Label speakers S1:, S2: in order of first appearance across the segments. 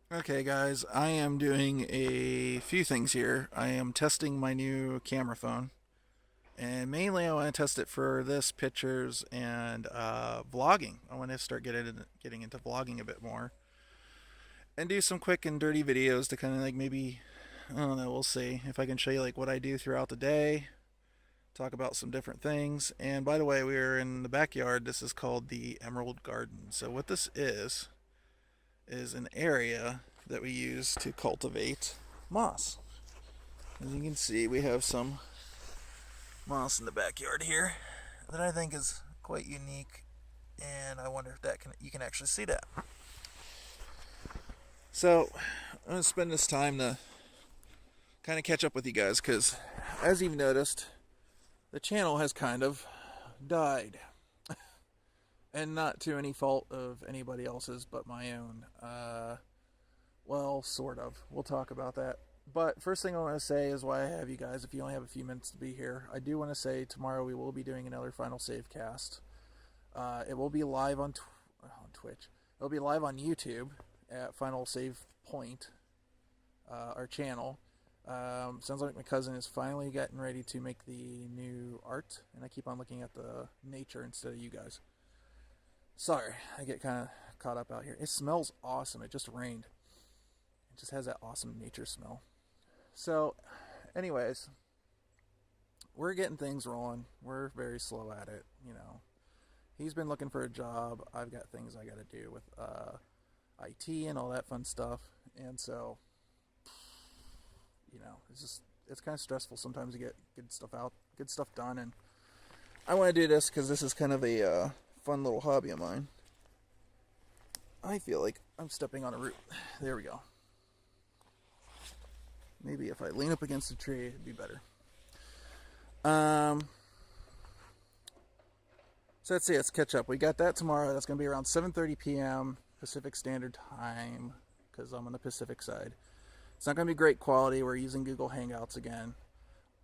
S1: Okay, guys, I am doing a few things here. I am testing my new camera phone, and mainly I want to test it for this, pictures, and vlogging. I want to start getting into vlogging a bit more, and do some quick and dirty videos to kind of like maybe, I don't know, we'll see if I can show you like what I do throughout the day, talk about some different things. And by the way, we are in the backyard. This is called the Emerald Garden. So what this is an area that we use to cultivate moss. As you can see, we have some moss in the backyard here that I think is quite unique, and I wonder if you can actually see that. So I'm gonna spend this time to kind of catch up with you guys because, as you've noticed, the channel has kind of died, and not to any fault of anybody else's but my own. Well, sort of. We'll talk about that. But first thing I want to say is why I have you guys. If you only have a few minutes to be here, I do want to say tomorrow we will be doing another Final Save cast. It will be live on Twitch. It'll be live on YouTube at Final Save Point, our channel. Sounds like my cousin is finally getting ready to make the new art, and I keep on looking at the nature instead of you guys. Sorry, I get kind of caught up out here. It smells awesome. It just rained. It just has that awesome nature smell. So, anyways, we're getting things rolling. We're very slow at it, you know. He's been looking for a job. I've got things I got to do with IT and all that fun stuff. And so, you know, it's kind of stressful sometimes to get good stuff done. And I want to do this because this is kind of a fun little hobby of mine. I feel like I'm stepping on a root. There we go. Maybe if I lean up against a tree, it'd be better. So let's see, let's catch up. We got that tomorrow. That's going to be around 7:30 p.m. Pacific Standard Time, because I'm on the Pacific side. It's not going to be great quality. We're using Google Hangouts again.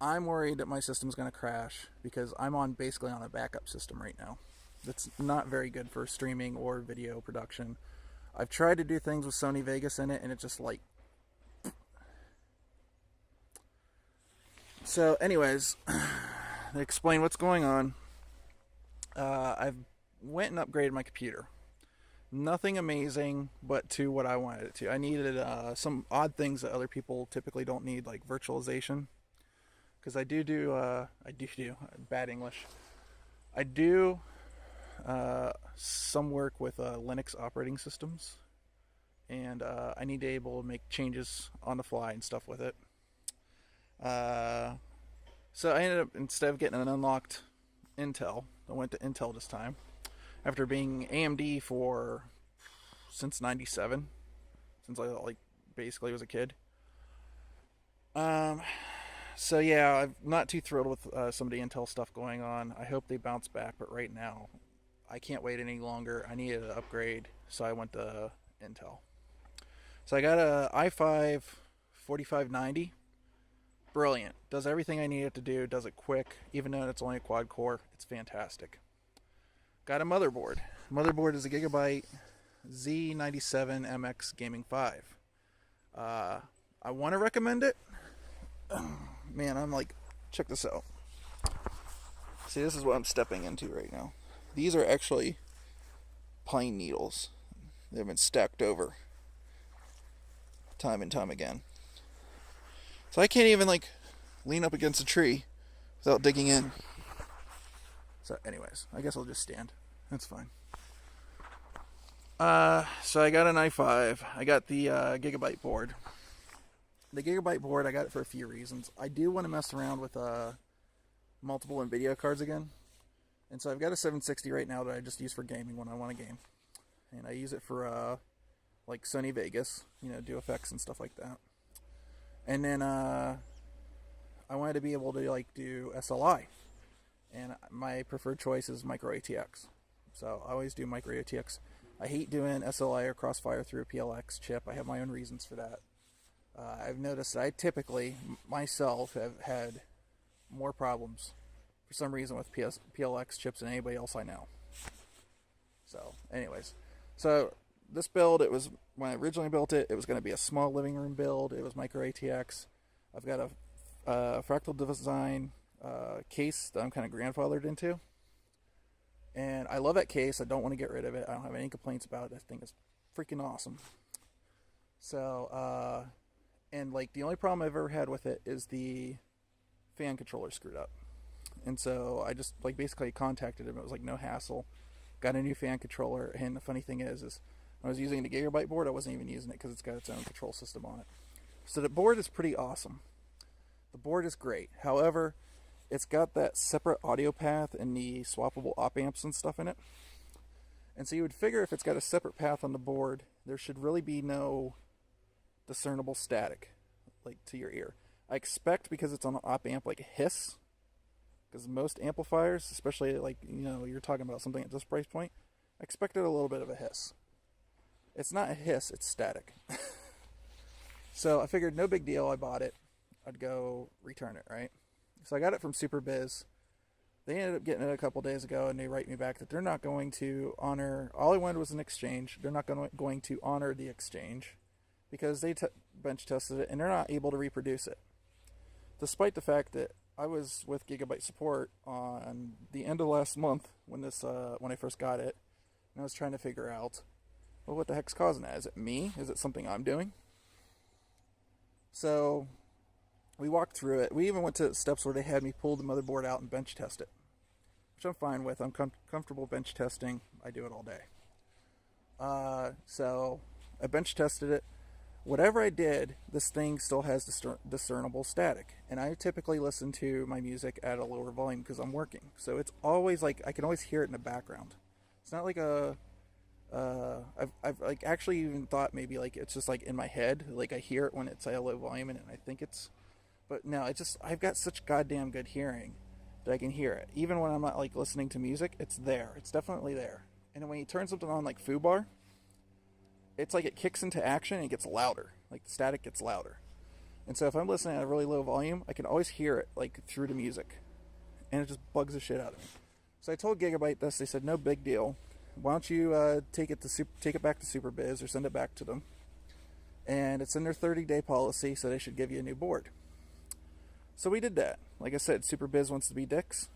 S1: I'm worried that my system's going to crash because I'm basically on a backup system right now. That's not very good for streaming or video production. I've tried to do things with Sony Vegas in it, and it just like... So, anyways, to explain what's going on, I've went and upgraded my computer. Nothing amazing, but to what I wanted it to. I needed some odd things that other people typically don't need, like virtualization. Because I do bad English. I do some work with Linux operating systems, and I need to be able to make changes on the fly and stuff with it. So I ended up, instead of getting an unlocked Intel, I went to Intel this time after being AMD since '97, since I like basically was a kid. So yeah, I'm not too thrilled with some of the Intel stuff going on. I hope they bounce back, but right now I can't wait any longer. I needed an upgrade, so I went to Intel. So I got a i5 4590. Brilliant. Does everything I need it to do. Does it quick. Even though it's only a quad core, it's fantastic. Got a motherboard. Motherboard is a Gigabyte Z97MX Gaming 5. I want to recommend it. Man, I'm like, check this out. See, this is what I'm stepping into right now. These are actually pine needles. They've been stacked over time and time again. So I can't even like lean up against a tree without digging in. So anyways, I guess I'll just stand. That's fine. So I got an i5. I got the Gigabyte board. The Gigabyte board, I got it for a few reasons. I do want to mess around with multiple NVIDIA cards again. And so I've got a 760 right now that I just use for gaming when I want to game. And I use it for like Sony Vegas, you know, do effects and stuff like that. And then I wanted to be able to like do SLI. And my preferred choice is micro ATX. So I always do micro ATX. I hate doing SLI or Crossfire through a PLX chip. I have my own reasons for that. I've noticed that I typically, myself, have had more problems for some reason with PLX chips than anybody else I know. So, anyways. So, this build, it was, when I originally built it, it was going to be a small living room build. It was micro ATX. I've got a fractal design case that I'm kind of grandfathered into. And I love that case. I don't want to get rid of it. I don't have any complaints about it. That thing is freaking awesome. So, and like the only problem I've ever had with it is the fan controller screwed up. And so I just like basically contacted him. It was like no hassle. Got a new fan controller. And the funny thing is when I was using the Gigabyte board, I wasn't even using it because it's got its own control system on it. So the board is pretty awesome. The board is great. However, it's got that separate audio path and the swappable op amps and stuff in it. And so you would figure if it's got a separate path on the board, there should really be no discernible static like to your ear. I expect, because it's on an op amp, like a hiss, because most amplifiers, especially like, you're talking about something at this price point, I expected a little bit of a hiss. It's not a hiss, it's static. So I figured no big deal. I bought it. I'd go return it, right? So I got it from Superbiiz. They ended up getting it a couple days ago, and they write me back that they're not going to honor, all I wanted was an exchange. They're not going to honor the exchange because they bench tested it and they're not able to reproduce it. Despite the fact that I was with Gigabyte support on the end of last month when I first got it, and I was trying to figure out, well, what the heck's causing that? Is it me? Is it something I'm doing? So we walked through it. We even went to steps where they had me pull the motherboard out and bench test it, which I'm fine with. I'm comfortable bench testing. I do it all day. So I bench tested it. Whatever I did, this thing still has discernible static. And I typically listen to my music at a lower volume because I'm working. So it's always like, I can always hear it in the background. It's not like I've like actually even thought maybe like it's just like in my head. Like I hear it when it's at a low volume and I think it's, but no, I've got such goddamn good hearing that I can hear it. Even when I'm not like listening to music, it's there. It's definitely there. And when you turn something on like FooBar, it's like it kicks into action and it gets louder. Like the static gets louder. And so if I'm listening at a really low volume, I can always hear it like through the music. And it just bugs the shit out of me. So I told Gigabyte this. They said, no big deal. Why don't you take it back to Superbiiz or send it back to them. And it's in their 30-day policy, so they should give you a new board. So we did that. Like I said, Superbiiz wants to be dicks.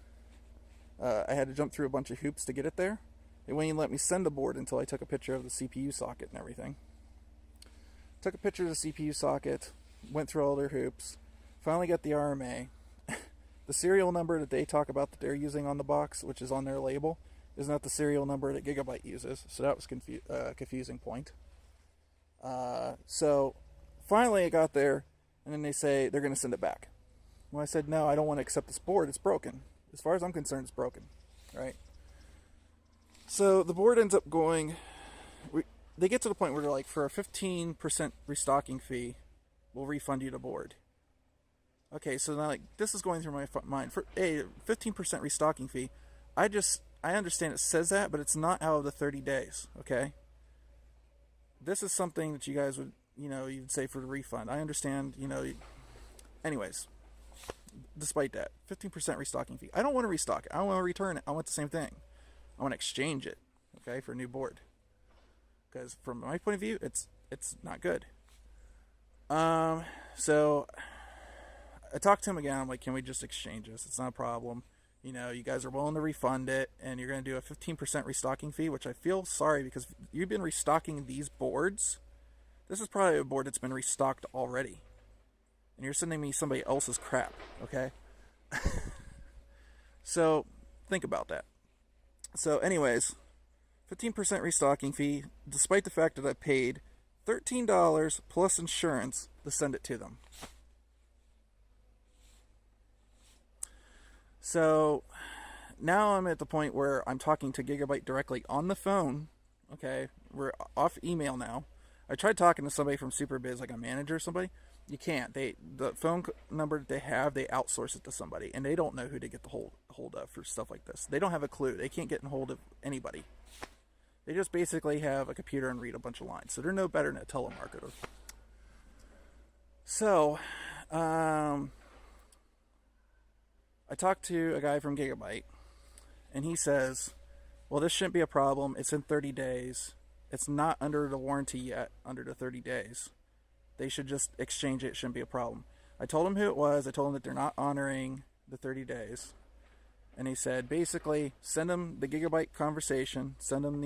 S1: I had to jump through a bunch of hoops to get it there. They wouldn't even let me send the board until I took a picture of the CPU socket and everything. Took a picture of the CPU socket, went through all their hoops, finally got the RMA. The serial number that they talk about that they're using on the box, which is on their label, is not the serial number that Gigabyte uses. So that was confusing point. So finally I got there, and then they say they're going to send it back. Well, I said, no, I don't want to accept this board. It's broken. As far as I'm concerned, it's broken. Right? So the board ends up going, they get to the point where they're like, for a 15% restocking fee, we'll refund you the board. Okay, so now like this is going through my mind. For a 15% restocking fee, I understand it says that, but it's not out of the 30 days, okay? This is something that you guys would, you'd say for the refund. I understand, anyways, despite that, 15% restocking fee. I don't want to restock it. I don't want to return it. I want the same thing. I want to exchange it, okay, for a new board. Because from my point of view, it's not good. So I talked to him again. I'm like, can we just exchange this? It's not a problem. You guys are willing to refund it, and you're going to do a 15% restocking fee, which I feel sorry because you've been restocking these boards. This is probably a board that's been restocked already. And you're sending me somebody else's crap, okay? So think about that. So anyways, 15% restocking fee, despite the fact that I paid $13 plus insurance to send it to them. So now I'm at the point where I'm talking to Gigabyte directly on the phone. Okay, we're off email now. I tried talking to somebody from Superbiiz, like a manager or somebody. You can't. The phone number that they have, they outsource it to somebody, and they don't know who to get the hold of for stuff like this. They don't have a clue. They can't get in hold of anybody. They just basically have a computer and read a bunch of lines. So they're no better than a telemarketer. So, I talked to a guy from Gigabyte, and he says, well, this shouldn't be a problem. It's in 30 days.
S2: It's not under the warranty yet, under the 30 days. They should just exchange it. It shouldn't be a problem. I told them who it was. I told them that they're not honoring the 30 days. And he said, basically, send them the gigabyte conversation, send them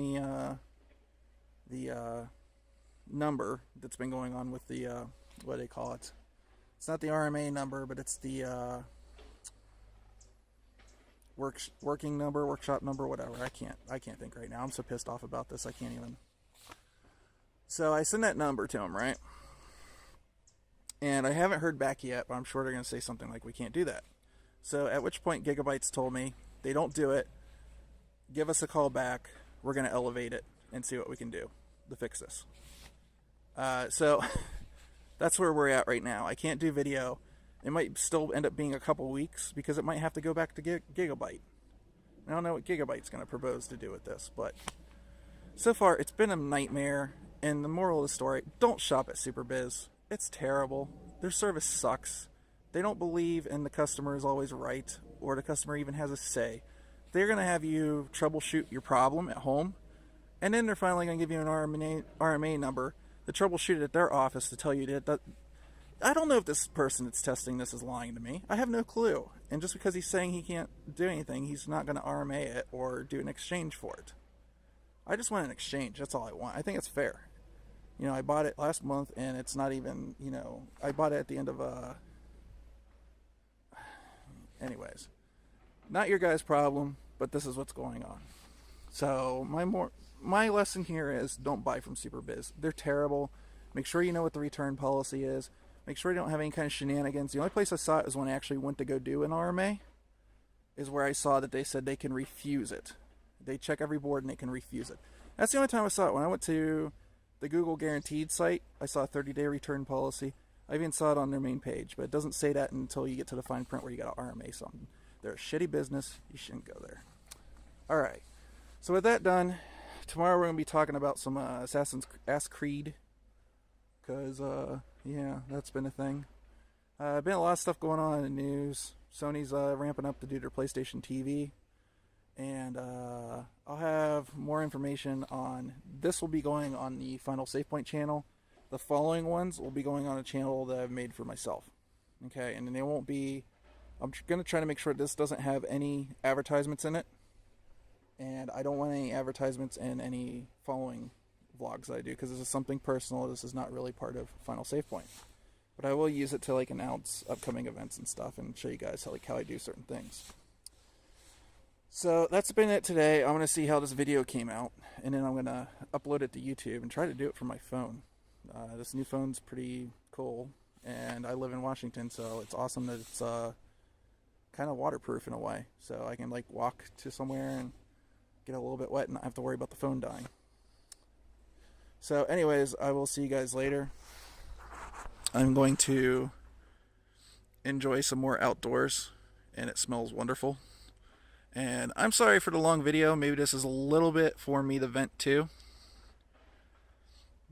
S2: the number that's been going on with the, what do they call it? It's not the RMA number, but it's the working number, workshop number, whatever. I can't think right now. I'm so pissed off about this. I can't even. So I send that number to him, right? And I haven't heard back yet, but I'm sure they're going to say something like, we can't do that. So at which point Gigabytes told me, they don't do it. Give us a call back. We're going to elevate it and see what we can do to fix this. So that's where we're at right now. I can't do video. It might still end up being a couple weeks because it might have to go back to Gigabyte. I don't know what Gigabyte's going to propose to do with this, but so far it's been a nightmare. And the moral of the story, don't shop at Superbiiz. It's terrible. Their service sucks. They don't believe in the customer is always right, or the customer even has a say. They're going to have you troubleshoot your problem at home, and then they're finally going to give you an RMA number to troubleshoot it at their office to tell you that. I don't know if this person that's testing this is lying to me. I have no clue. And just because he's saying he can't do anything, he's not going to RMA it or do an exchange for it. I just want an exchange. That's all I want. I think it's fair. You know, I bought it last month, and it's not even, you know, I bought it at the end of anyways, not your guys' problem, but this is what's going on. So my lesson here is don't buy from Superbiiz. They're terrible. Make sure you know what the return policy is. Make sure you don't have any kind of shenanigans. The only place I saw it was when I actually went to go do an RMA, is where I saw that they said they can refuse it. They check every board and they can refuse it. That's the only time I saw it. When I went to the Google Guaranteed site, I saw a 30-day return policy. I even saw it on their main page, but it doesn't say that until you get to the fine print where you got to RMA something. They're a shitty business. You shouldn't go there. All right. So with that done, tomorrow we're going to be talking about some Assassin's Creed, because, yeah, that's been a thing. Been a lot of stuff going on in the news. Sony's ramping up to do their PlayStation TV. And I'll have more information on this. Will be going on the Final Save Point channel. The following ones will be going on a channel that I've made for myself. Okay, and then they won't be. I'm going to try to make sure this doesn't have any advertisements in it. And I don't want any advertisements in any following vlogs that I do, because this is something personal. This is not really part of Final Save Point. But I will use it to like announce upcoming events and stuff and show you guys how I do certain things. So that's been it today. I'm going to see how this video came out, and then I'm going to upload it to YouTube and try to do it from my phone. This new phone's pretty cool, and I live in Washington, so it's awesome that it's kind of waterproof in a way. So I can like walk to somewhere and get a little bit wet and not have to worry about the phone dying. So anyways, I will see you guys later. I'm going to enjoy some more outdoors, and it smells wonderful. And I'm sorry for the long video. Maybe this is a little bit for me to vent to.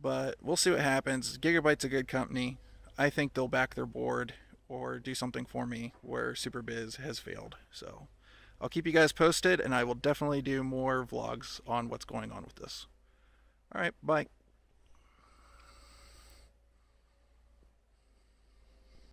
S2: But we'll see what happens. Gigabyte's a good company. I think they'll back their board or do something for me where Superbiiz has failed. So I'll keep you guys posted, and I will definitely do more vlogs on what's going on with this. Alright, bye.